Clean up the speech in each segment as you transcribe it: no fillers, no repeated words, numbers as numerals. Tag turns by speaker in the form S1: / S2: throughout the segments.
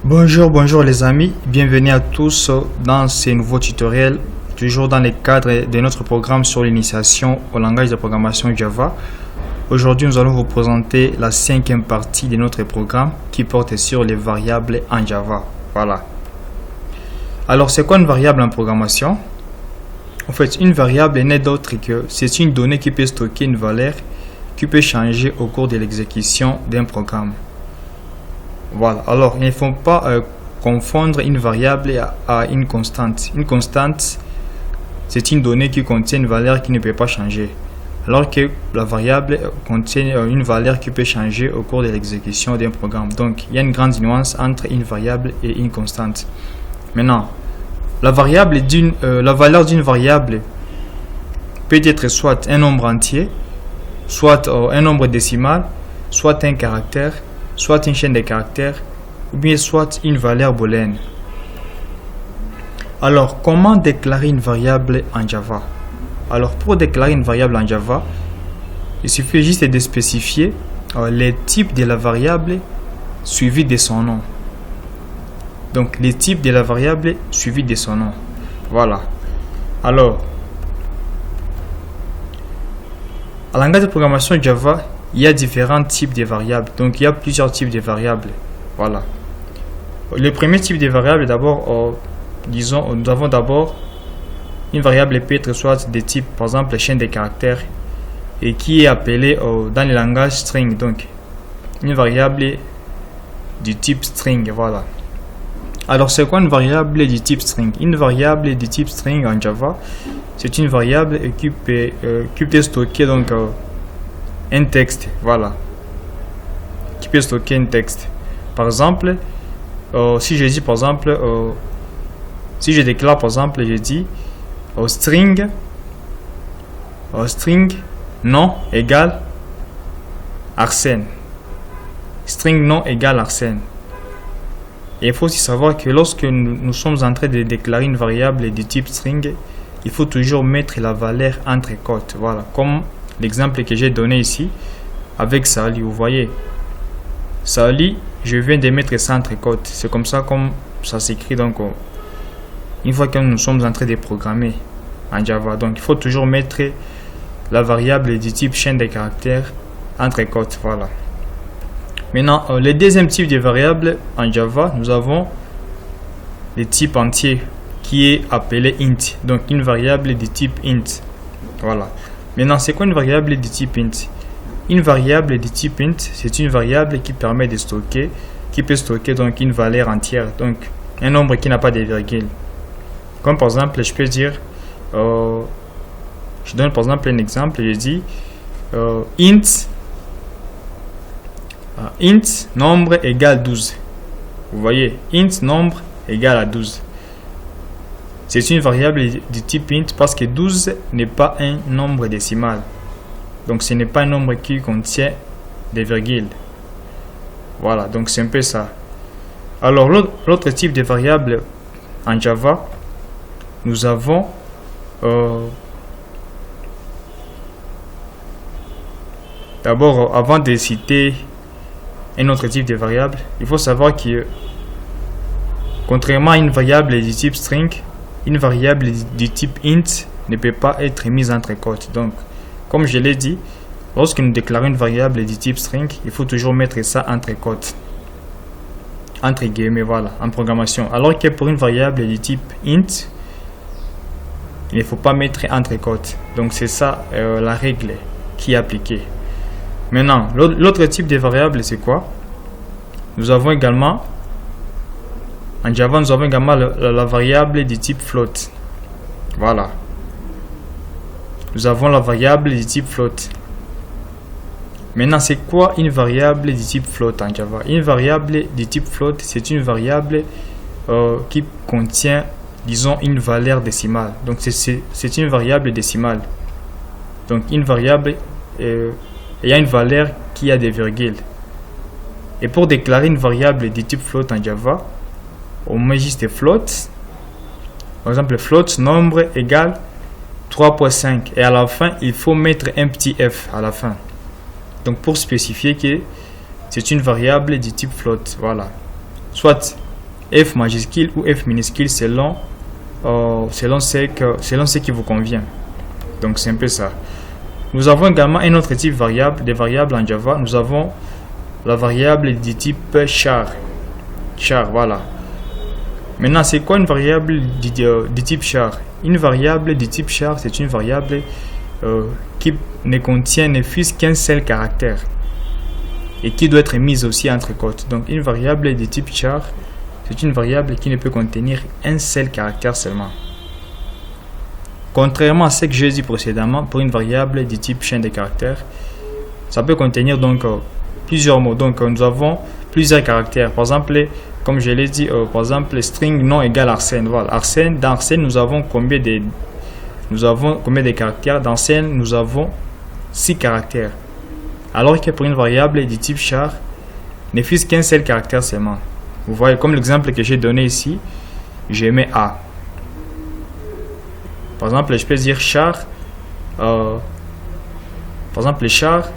S1: Bonjour les amis, bienvenue à tous dans ce nouveau tutoriel, toujours dans le cadre de notre programme sur l'initiation au langage de programmation Java. Aujourd'hui, nous allons vous présenter la cinquième partie de notre programme qui porte sur les variables en Java. Voilà. Alors, c'est quoi une variable en programmation? En fait, une variable n'est d'autre que c'est une donnée qui peut stocker une valeur qui peut changer au cours de l'exécution d'un programme. Voilà, alors il ne faut pas confondre une variable à une constante. Une constante, c'est une donnée qui contient une valeur qui ne peut pas changer, alors que la variable contient une valeur qui peut changer au cours de l'exécution d'un programme. Donc, il y a une grande nuance entre une variable et une constante. Maintenant, la valeur d'une variable peut être soit un nombre entier, soit un nombre décimal, soit un caractère, soit une chaîne de caractères, ou bien soit une valeur booléenne. Alors, comment déclarer une variable en Java? Alors, pour déclarer une variable en Java, il suffit juste de spécifier les types de la variable suivi de son nom. Donc, les types de la variable suivi de son nom. Voilà. Alors, en langage de programmation Java, il y a différents types de variables. Donc, il y a plusieurs types de variables. Voilà. Le premier type de variable, d'abord, disons, nous avons d'abord une variable peut être soit de type, par exemple, chaîne de caractères, et qui est appelée dans le langage string. Donc, une variable du type string. Voilà. Alors, c'est quoi une variable du type string? Une variable du type string en Java, c'est une variable qui peut stocker donc un texte, voilà, qui peut stocker un texte. Par exemple, si je dis par exemple, si je déclare par exemple, je dis string nom égale Arsène. String nom égale Arsène. Et il faut aussi savoir que lorsque nous sommes en train de déclarer une variable de type string, il faut toujours mettre la valeur entre côtes. Voilà, comme l'exemple que j'ai donné ici avec Sali. Vous voyez, Sali, je viens de mettre ça entre côtes. C'est comme ça comme ça s'écrit. Donc, une fois que nous sommes en train de programmer en Java, donc il faut toujours mettre la variable du type chaîne de caractères entre côtes. Voilà. Maintenant, le deuxième type de variable en Java, nous avons le type entier qui est appelé int. Donc, une variable du type int. Voilà. Maintenant, c'est quoi une variable de type int? Une variable de type int, c'est une variable qui permet de stocker, qui peut stocker donc une valeur entière, donc un nombre qui n'a pas de virgule. Comme par exemple, je peux dire, je donne par exemple un exemple, je dis int nombre égale 12. Vous voyez, int nombre égale à 12. C'est une variable du type int parce que 12 n'est pas un nombre décimal. Donc, ce n'est pas un nombre qui contient des virgules. Voilà, donc c'est un peu ça. Alors, l'autre type de variable en Java, nous avons d'abord, avant de citer un autre type de variable, il faut savoir que contrairement à une variable du type string, une variable du type int ne peut pas être mise entre côtes. Donc, comme je l'ai dit, lorsque nous déclarons une variable du type string, il faut toujours mettre ça entre côtes, entre guillemets, voilà, en programmation. Alors que pour une variable du type int, il ne faut pas mettre entre côtes. Donc, c'est ça la règle qui est appliquée. Maintenant, l'autre type de variable, c'est quoi? Nous avons également en Java, nous avons également la variable du type float. Voilà. Nous avons la variable du type float. Maintenant, c'est quoi une variable du type float en Java? Une variable du type float, c'est une variable qui contient, disons, une valeur décimale. Donc, c'est une variable décimale. Donc, une variable, il y a une valeur qui a des virgules. Et pour déclarer une variable du type float en Java, on met juste float. Par exemple, float nombre égale 3.5. Et à la fin, il faut mettre un petit f à la fin. Donc, pour spécifier que c'est une variable du type float. Voilà. Soit F majuscule ou F minuscule selon ce qui vous convient. Donc c'est un peu ça. Nous avons également un autre type des variables en Java. Nous avons la variable du type char. Voilà. Maintenant, c'est quoi une variable du type char? Une variable du type char, c'est une variable qui ne contient ne fût-ce qu'un seul caractère et qui doit être mise aussi entre côtes. Donc une variable du type char, c'est une variable qui ne peut contenir un seul caractère seulement. Contrairement à ce que j'ai dit précédemment, pour une variable du type chaîne de caractères, ça peut contenir donc plusieurs mots. Donc nous avons plusieurs caractères. Par exemple, comme je l'ai dit, par exemple, string non égale Arsène. Voilà. Dans Arsène, nous avons combien de caractères? Dans Arsène, nous avons 6 caractères. Alors que pour une variable du type char, ne fût-ce qu'un seul caractère seulement. Vous voyez, comme l'exemple que j'ai donné ici, je mets A. Par exemple, je peux dire char. Par exemple, char.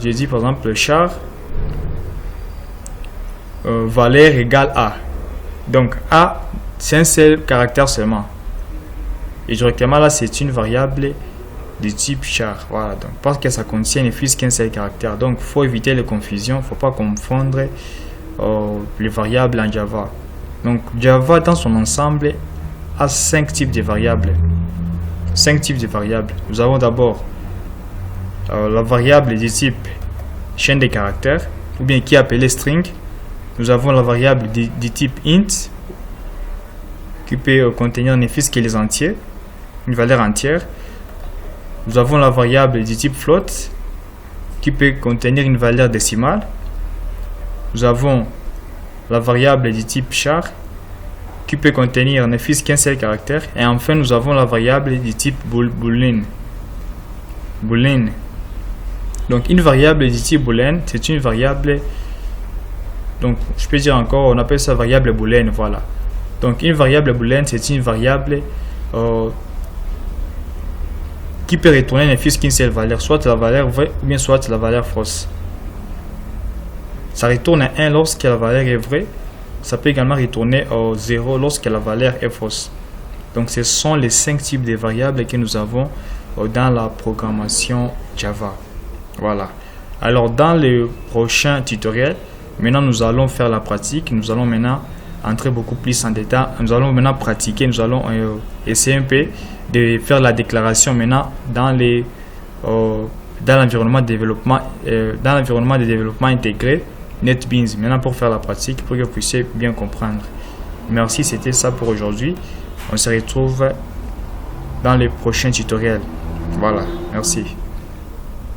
S1: J'ai dit par exemple char. Valeur égale A. Donc A, c'est un seul caractère seulement. Et directement là, c'est une variable de type char. Voilà, donc parce que ça contient ne fût-ce qu'un seul caractère. Donc il faut éviter les confusions, il ne faut pas confondre les variables en Java. Donc Java dans son ensemble a 5 types de variables. 5 types de variables. Nous avons d'abord la variable du type chaîne de caractères, ou bien qui est appelée string. Nous avons la variable du type int, qui peut contenir ne fût-ce que les entiers, une valeur entière. Nous avons la variable du type float, qui peut contenir une valeur décimale. Nous avons la variable du type char, qui peut contenir ne fût-ce qu'un seul caractère. Et enfin, nous avons la variable du type boolean. Donc, une variable du type boolean, c'est une variable. Donc, je peux dire encore, on appelle ça variable boolean. Voilà. Donc, une variable boolean, c'est une variable qui peut retourner ne fût-ce qu'une seule valeur, soit la valeur vraie ou bien soit la valeur fausse. Ça retourne à 1 lorsque la valeur est vraie. Ça peut également retourner au 0 lorsque la valeur est fausse. Donc, ce sont les 5 types de variables que nous avons dans la programmation Java. Voilà. Alors, dans le prochain tutoriel, maintenant, nous allons faire la pratique. Nous allons maintenant entrer beaucoup plus en détail. Nous allons maintenant pratiquer. Nous allons essayer un peu de faire la déclaration maintenant dans l'environnement de développement, intégré NetBeans. Maintenant, pour faire la pratique, pour que vous puissiez bien comprendre. Merci, c'était ça pour aujourd'hui. On se retrouve dans les prochains tutoriels. Voilà, merci.